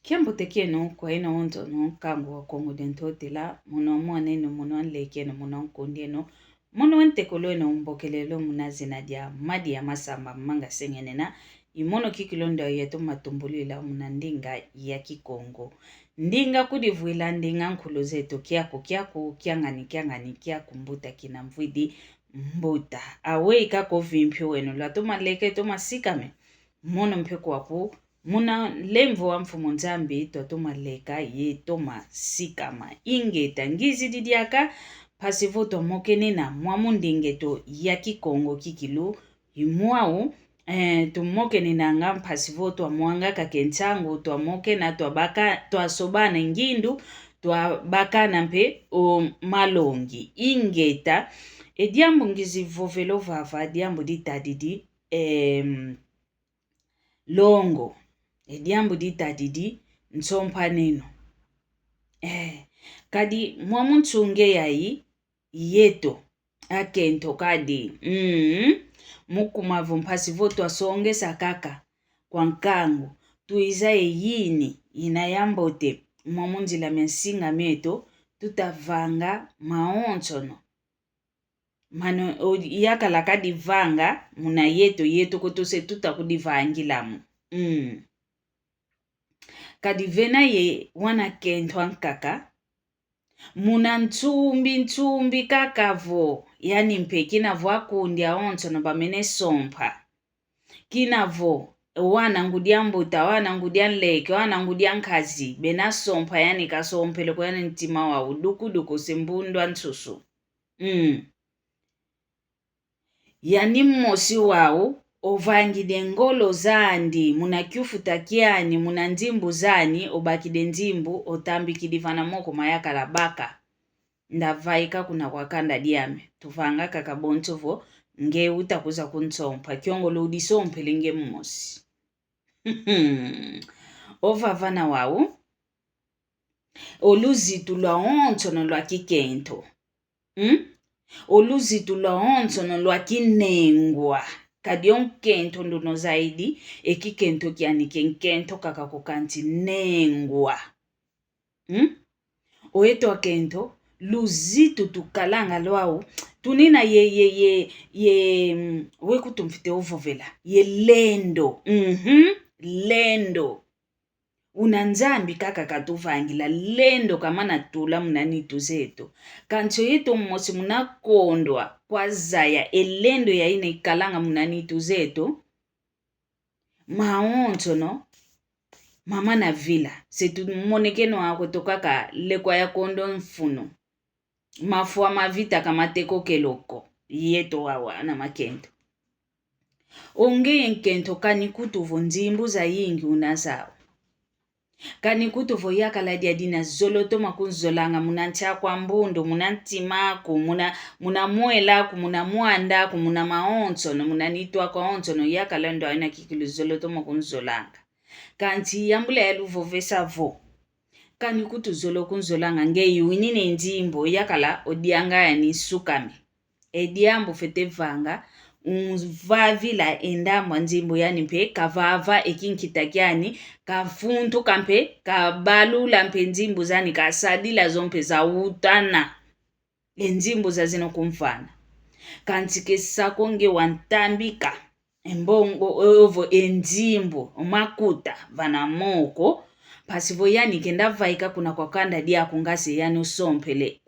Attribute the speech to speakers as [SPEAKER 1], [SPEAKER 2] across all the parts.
[SPEAKER 1] Kiambuteke no kwa ina onto no kango wa kongo dentote la muno mwane no muno leke no muno konde no muno ntekolo no mbokelelo munazina dia madi ya masamba manga sengenena imono kikilondo yeto matumbulila munandinga ya kikongo ndinga kudivuila ndinga nkulu zetu kiako kiangani kia kumbuta kina mvidi mbuta awe ikako vimpyo wenu la toma leke toma sikame mono mpeko wapu muna lemvo wa mfumo nzambi totoma leka ye toma sikama ingeta ngizi didiaka pasivo tomokene na mwamundinge to ya kikongo kikilu imuau tumokene na ngam pasivo to mwanga kakentsango to mokena to baka to sobana ngindu to baka nampe o malongi ingeta ediambu ngizi vovelo vava diambu ditadidi longo ediambu ditadidi nsompa neno kadi mwamuntunge yayi yeto akento kadi mukumavu mpasi voto asonge sakaka kwa nkangu tuiza yini inayambote mwamunzila mensinga meto tutavanga maonchono mano yakala kadi vanga muna yeto kutose tutakudivangilamu kadi vena ye wana kentwa nkaka muna ntsumbi kakavo yani mpe kinavo akundia onto no bamene sompa kinavo wana ngudia mbuta wana ngudia nleke wana ngudia nkazi bena sompa yani kasompele kwa yani ntima wa duku sembundwa nsusu yani mmosi wao ovangide ngolo zandi muna kyufuta kiani muna nzimbu zani obakide nzimbu otambikidivana moko mayaka la baka ndavaika kuna wakanda diame tuvanga kakabontovo nge utakuza kunsompa kyongolo udisompele nge mmosi ovavana wao oluzitu lwa ontono lwa kikento oluzitu lwa ontono lwa kinengwa kadion kento nduno zaidi ekikento kiani kenkento kakakukanti nengwa oeto akento luzitu tukalanga lwao tunina ye wekutumfite ovovela ye lendo lendo unanzambi kaka katuvangila lendo kamana tula munanitu zetu kancho yeto mmosi munakondwa kwa zaya elendo ya ine ikalanga munanitu zetu maonto no mama na vila setu monekeno ako tokaka lekwa ya kondo mfuno mafua mavita kama teko keloko yeto wawa na makento onge nkento kanikutuvo nzimbu za yingi unazao kanikutuvo yakala diadina zoloto makunzolanga munantia kwa mbundo munantimaku muna muelaku muna muandaku muna maonto no munanitwa kwa onto no yakala ndo aina kikilu zoloto makunzolanga kanti yambula ya luvovesa vo kanikutu zolo kunzolanga ngeyi winine nzimbo yakala odianga ya ni sukami ediambo fete vanga unvavila endamba nzimbo yani mpe kavava ekinkitakiani kafuntu kampe kabalula mpe nzimbo zani kasadila zompe za utana enzimbo za zino kumfana kantike sakonge wantambika embongo ovo enzimbo makuta vana moko pasivo yani kenda vaika kuna kwa kanda dia kungasi yani usompele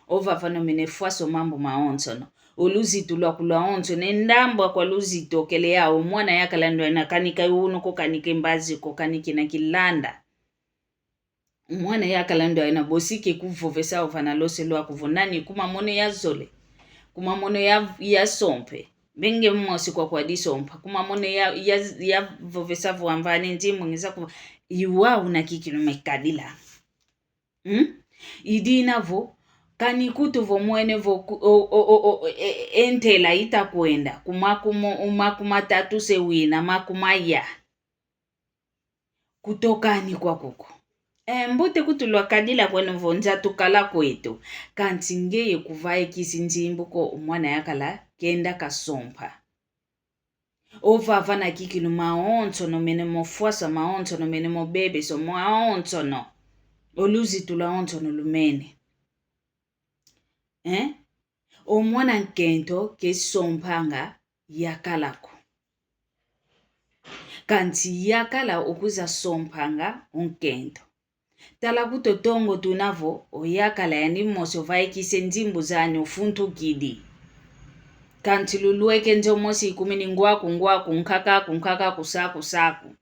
[SPEAKER 1] ova fano menefwaso mambo maonto no oluzitu lwa kulwa onto nendambwa kwa luzito kele yao mwana yakalando na kanika uno ko kanike mbazi ko kanike na kilanda mwana yakalando na bosike kuvovesa ovana lose lwa kuvonani kuma mone ya zole kuma mone ya sompe benge mmosi kwa disompa kuma mone ya vovesa vuambani ntimu ngiza ku iwa una kikino mekadila idina vo kanikutu vo mwene vo entela itakwenda umakuma tatu sewina makumaya kutokani kwa kuko mbute kutulwa kadila kwene vo nza tukala kwetu kanti ngeye kuvaye kisi nzimbuko umwana yakala kenda kasompa Ovava na kikilu maonto no mene mofuasa maonto no mene mobebe so maonto no. Oluzitu la onto no lumene. Omwana nkento ke sompanga yakalako. Kanti yakala okuza sompanga onkento. Tala kutotongo tunavo oyakala yani moso vaikise nzimbu zani ufuntu kidi. Kanti lulueke njo mosi ikumini ngwaku nkaka kusaku.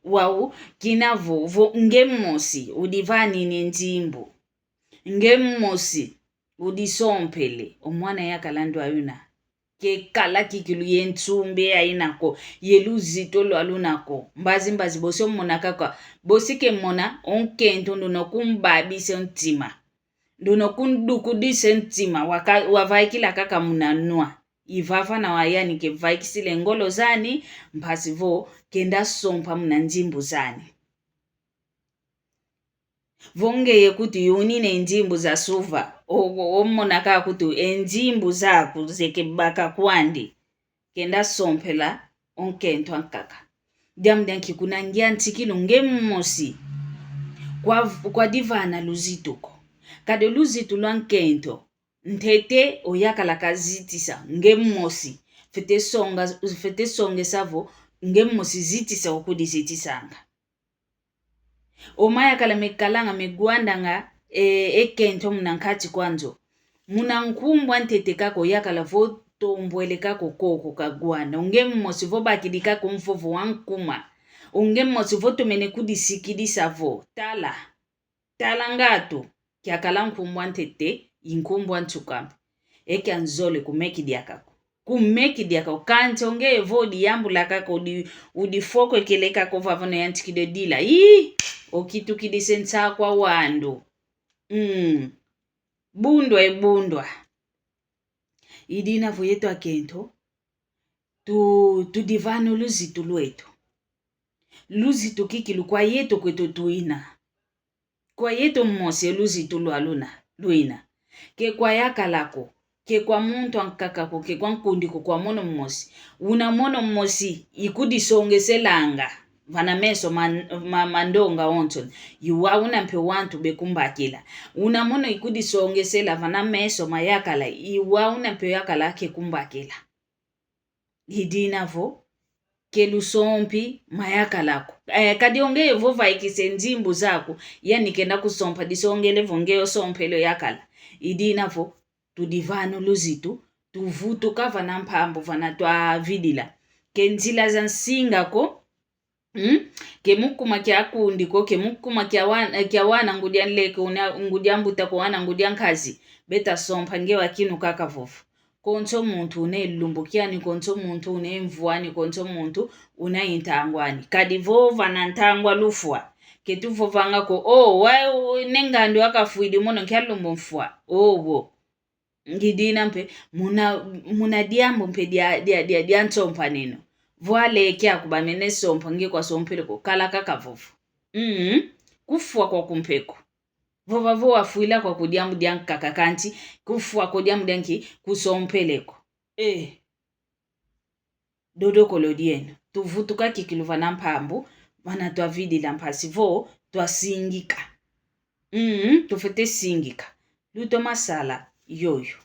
[SPEAKER 1] Wau kinavo ngemosi udivani ni nzimbu. Ngemosi udisompele omwana yakala ndo ayuna. Ke kala kikilu yentsumbe ainako yeluzito lo alunako mbazi bosi monakaka bosi ke mona onkento ndo nokumbabi sentima ndo nokunduku sentima wavaikila kaka munanua ivava na wayani ke vaikisile ngolo zani mpasivo kenda sompa munanjimbu zani vongeye kuti yunine njimbu za suva omonaka kuti enjimbu zaku zeke baka kwandi kenda sompela onkento ankaka diamdanki kuna ngia ntikilu ngemosi kwa divana luzituko kade luzitu lwankento ntete oyakala kazitisa ngemosi fete songe savo ngemosi zitisa okudizitisanga omaya kala mekalanga megwandanga ekento munankati kwanzo munankumbwa ntete kako yakala vo tombwele kako koko kagwanda ungemosi vo bakidika kumfovo wankuma ungemosi vo tomene kudisikidisa vo tala ngatu kyakala nkumbwa ntete inkumbwa ntukambe eke anzole kumekidiakako kanti onge vo diyambula kako udifoko keleka ko vavano yantikide dila okitu kidisensa kwa wandu bundwa idina voyeto akento tu divano luzitu lwetu luzitu kikilu kwa yeto kwetu tuina kwa yeto mmosi luzitu luina ke kwa yakalako ke kwa muntu ankakako ke kwa nkundiko kwa mono mmosi una mono mmosi ikudisongeselanga vana meso mandonga onton yuwa unampe wantu bekumbakila una mono ikudisongesela vana meso mayakala yuwa unampe yakala ke kumbakila hidinavo kelusompi mayakalako kadi onge vova ikisenjimbu zako yani kenda kusompa disongele vongeo sompelo yakala idinavo tudivano luzitu tuvutu kava na mpambo vana twa vidila kenzila zansingako kemukuma kya kundiko kemukuma kya wana ngudianleke ngudiambuta ko wana ngudiankazi beta sompa ngewa kinu kaka vofu konso muntu unelumbukiani konso muntu unemvuani konso muntu unaintangwani kadi vova na ntangwa lufwa ketuvo vangako wa nengando akafuidi mono kyalumbo mfwa wo ngidina mpe muna diambo mpe dia ntsompa nino voale kya kubamene sompa nge kwa sompele ko kala kaka vofu kufwa kwa kumpeko vova vo afuila kwa kudiamu diankaka kanti kufwa kwa diamu dianki kusompeleko dodoko lodieno tuvutuka kikiluva na mpambu vana twa vidi la mpasi vo twa singika tufete singika luto masala yoyo